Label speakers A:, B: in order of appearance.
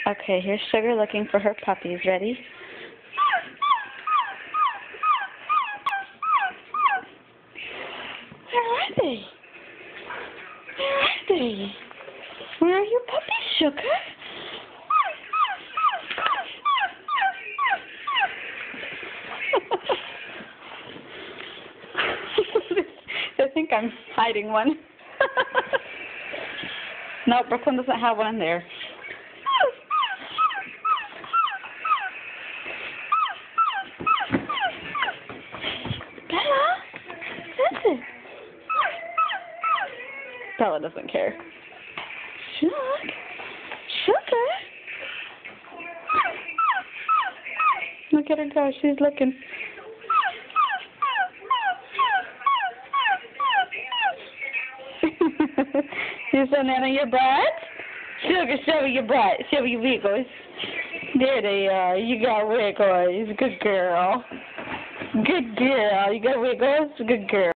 A: Okay, here's Sugar looking for her puppies. Ready? Where are they? Where are they? Where are your puppies, Sugar? I think I'm hiding one. No, Brooklyn doesn't have one in there. Bella? That's it. Bella doesn't care. Sugar? Look at her go. She's looking. You sitting on your butt? Sugar, show me your butt. Show me your wiggles. There they are. You got wiggles. Good girl. Good girl. You got wiggles? Good girl.